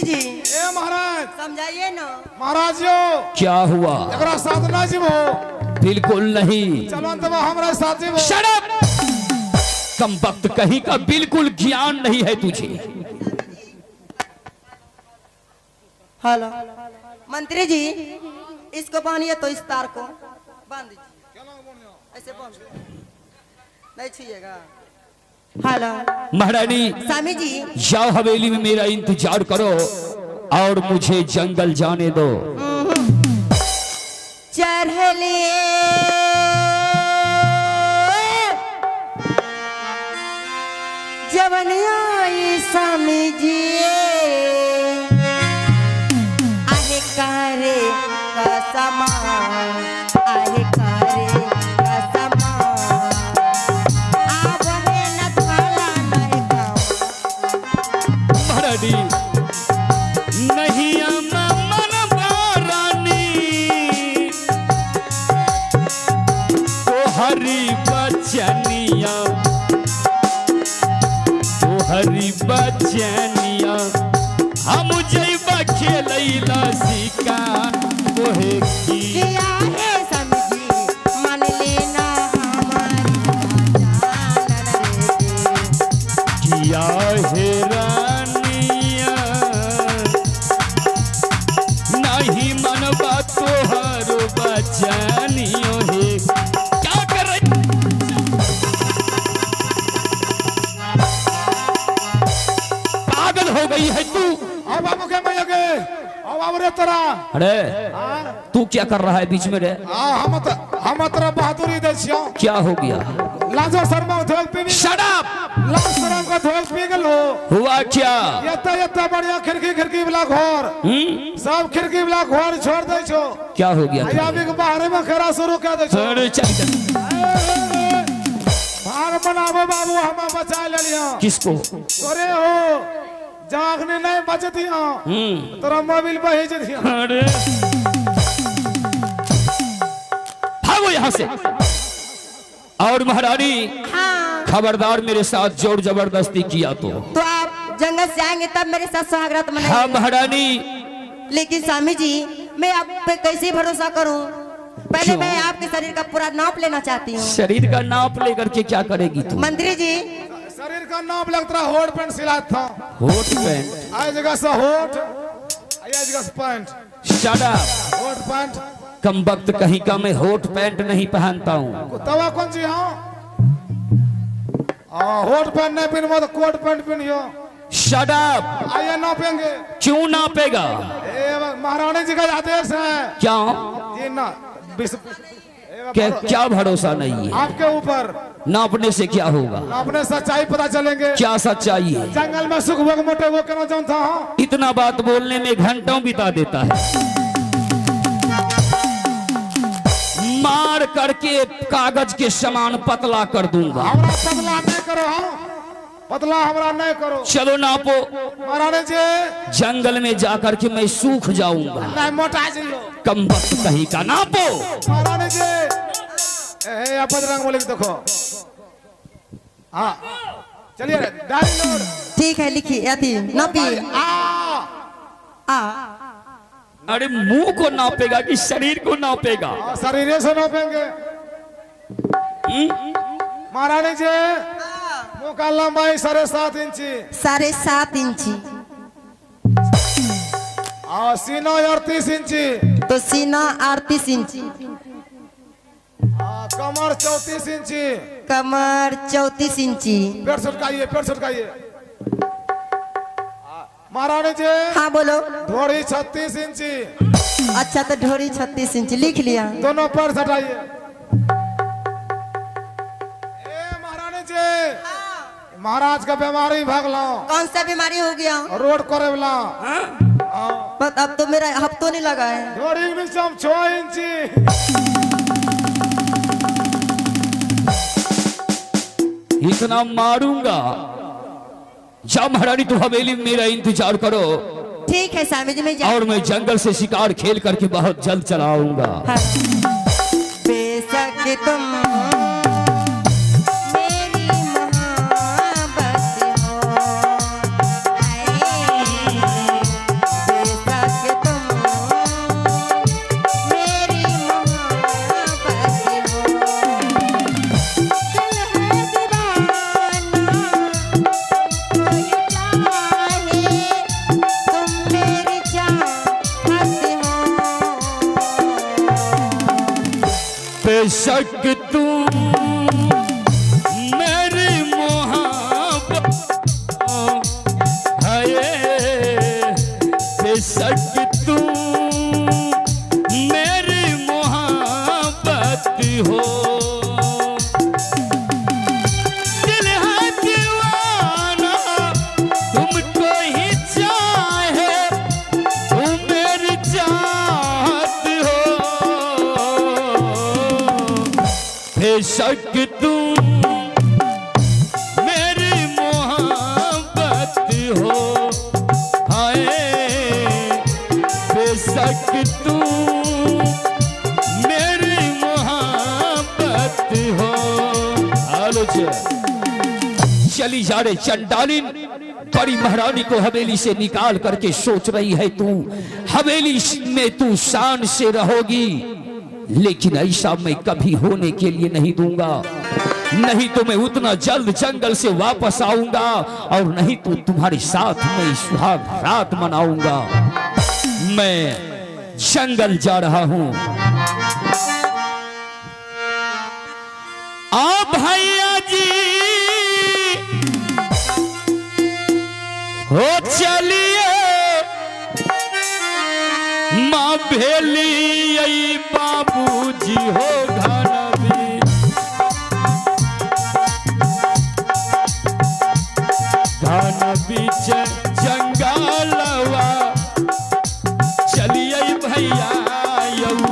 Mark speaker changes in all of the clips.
Speaker 1: जी
Speaker 2: ए महाराज
Speaker 1: समझाइए ना।
Speaker 2: महाराज जो
Speaker 3: क्या हुआ?
Speaker 2: एकरा साथ ना जीवो।
Speaker 3: बिल्कुल नहीं।
Speaker 2: चलो तो हमारे साथ जीवो।
Speaker 3: Shut up! कम वक्त कहीं का बिल्कुल ज्ञान नहीं है तुझे।
Speaker 1: हेलो मंत्री जी, इसको बांधिए तो इस तार को बांध दीजिए, ऐसे बांध नहीं छुइएगा। हेलो
Speaker 3: महारानी
Speaker 1: स्वामी जी,
Speaker 3: जाओ हवेली में मेरा इंतजार करो और मुझे जंगल जाने दो।
Speaker 1: चढ़ले जवनिया स्वामी जी आहे कारे कसमा, आहे कारे कसमा आवहे न थाला नहीं गाँव।
Speaker 3: महारानी नहीं मन रानी तो हरी बचनिया, तो हरी बचनिया हम जैबा खेलैला सिका कोहे की।
Speaker 1: किया है समझी मन लेना हमारी जान रे।
Speaker 3: किया है रानिया नहीं मनबा तोहर बचनियो है। क्या कर रही? पागल हो गई है तू?
Speaker 2: अब बाबू के मैं के अब अब रे तोरा।
Speaker 3: अरे
Speaker 2: हां
Speaker 3: तू क्या कर रहा है बीच में रे?
Speaker 2: हम तोरा बहादुरी दे छियो।
Speaker 3: क्या हो गया?
Speaker 2: लाजो शर्मा धोल पीवी।
Speaker 3: Shut up!
Speaker 2: लाज शर्मा का धोल पी गेलो।
Speaker 3: हुआ क्या?
Speaker 2: यत्ता बढ़िया खिड़की वाला घर सब खिड़की वाला घर छोड़ दे छो।
Speaker 3: क्या हो गया?
Speaker 2: अभी के बाहर में खरा शुरू कर दे छो।
Speaker 3: अरे चल
Speaker 2: भाग बनाबो बाबू, हम बचा ले लिया।
Speaker 3: किसको?
Speaker 2: अरे हो जागने नहीं बचतिया तोरा मोबाइल भेज दिया।
Speaker 3: अरे भागो यहाँ से। और महारानी
Speaker 1: हाँ
Speaker 3: खबरदार मेरे साथ जोर जबरदस्ती किया तो
Speaker 1: आप जंगल से आएंगे तब मेरे साथ सुहागरात मनाएंगे।
Speaker 3: हाँ महारानी।
Speaker 1: लेकिन स्वामी जी मैं आप पे कैसे भरोसा करूं? पहले
Speaker 3: क्यों?
Speaker 1: मैं आपके शरीर का पूरा नाप लेना चाहती हूँ।
Speaker 3: शरीर का नाप लेकर के क्या करेगी तू?
Speaker 1: मंत्री जी
Speaker 2: शरीर का नाम लगता होट पैंट सिला था।
Speaker 3: होट पैंट?
Speaker 2: आई जगह से होट, आई जगह से पैंट।
Speaker 3: Shut up!
Speaker 2: होट पैंट
Speaker 3: कम वक्त कहीं का मैं होट पैंट नहीं पहनता हूँ।
Speaker 2: तवा कौन सी हाँ? होट पैंट नहीं पहनबो तो कोट पैंट पहनियो।
Speaker 3: Shut up!
Speaker 2: आइए नापेंगे।
Speaker 3: क्यों नापेगा?
Speaker 2: महारानी जी का आदेश है।
Speaker 3: क्या?
Speaker 2: जी ना
Speaker 3: क्या भरोसा नहीं है
Speaker 2: आपके ऊपर?
Speaker 3: नापने से क्या होगा?
Speaker 2: अपने सच्चाई पता चलेंगे।
Speaker 3: क्या सच्चाई है?
Speaker 2: जंगल में सुख भोग मोटे वो करना चाहता हूँ।
Speaker 3: इतना बात बोलने में घंटों बिता देता है। मार करके कागज के समान पतला कर दूंगा।
Speaker 2: हमरा पतला नहीं करो। हाँ पतला हमरा नहीं करो।
Speaker 3: चलो नापो।
Speaker 2: महारानी जी
Speaker 3: जंगल में जाकर के मैं सूख जाऊंगा।
Speaker 2: नहीं मोटा जाइयो।
Speaker 3: कम वक्त कहीं का नापो।
Speaker 2: महारानी जी बजरंग बोले देखो। हाँ चलिए डायरी नोट।
Speaker 1: ठीक है लिखिए अति नापिए। आ
Speaker 3: अरे मुंह को नापेगा कि शरीर को नापेगा?
Speaker 2: शरीर से नापेंगे। महारानी जी मुंह का लंबाई 7.5 इंची।
Speaker 1: 7.5 इंची।
Speaker 2: और सीना 38 इंची।
Speaker 1: तो सीना 38 इंची।
Speaker 2: कमर 34 इंची।
Speaker 1: कमर 34 इंची।
Speaker 2: पेट सुटकाइए, पेट सुटकाइए। महारानी जी
Speaker 1: हाँ बोलो।
Speaker 2: ढोड़ी 36 इंची।
Speaker 1: अच्छा तो ढोरी 36 इंची लिख लिया।
Speaker 2: दोनों पैर सटाइए। महारानी जी महाराज का बीमारी भागलो।
Speaker 1: कौन सा बीमारी हो गया?
Speaker 2: रोड करे वाला।
Speaker 1: बस अब तो मेरा हफ्तों नहीं लगा है।
Speaker 2: ढोड़ी में 6 इंची।
Speaker 3: इतना मारूंगा। जाओ महारानी तू हवेली में मेरा इंतजार करो।
Speaker 1: ठीक है स्वामी जी मैं
Speaker 3: और मैं जंगल से शिकार खेल करके बहुत जल्द चला आऊंगा।
Speaker 1: हाँ। बेशक तुम मेरी मोहब्बत हो,
Speaker 3: बेशक तू मेरी मोहब्बत है, बेशक तू मेरी मोहब्बत हो। दिल है दीवाना तुमको ही चाहे, तुम मेरी चाहत हो। बेशक तुम मेरी मोहब्बत हो, हाय बेशक तुम मेरी मोहब्बत हो। चली जा रे चंडालिन, बड़ी महारानी को हवेली से निकाल करके सोच रही है तू हवेली में तू शान से रहोगी, लेकिन ऐसा मैं कभी होने के लिए नहीं दूंगा। नहीं तो मैं उतना जल्द जंगल से वापस आऊंगा और नहीं तो तुम्हारे साथ मैं सुहाग रात मनाऊंगा। मैं जंगल जा रहा हूं। आ भैया जी हो चलिए, माँ भेली बाबूजी हो घनवी, घन बीच जंगलवा चलिए भैया यऊ।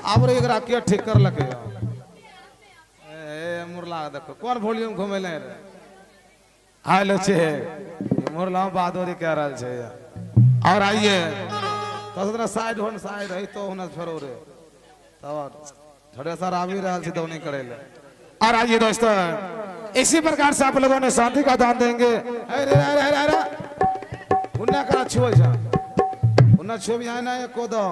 Speaker 2: आबरे एक राकिया ठीक कर लगे ए मुरला देखो कौन वॉल्यूम घुमे ले रे हालो छे मुरला बहादुरी कह रहा छे और आइए तो साइड होन साइड है तो होना फेरो रे तो थोड़े सर आ भी रहा छे तो नहीं करे ले। और आइए दोस्तों इसी प्रकार से आप लोगों ने शांति का दान देंगे। अरे अरे अरे उन्ना करा छुओ जा उन्ना छुओ भी आना है को दो।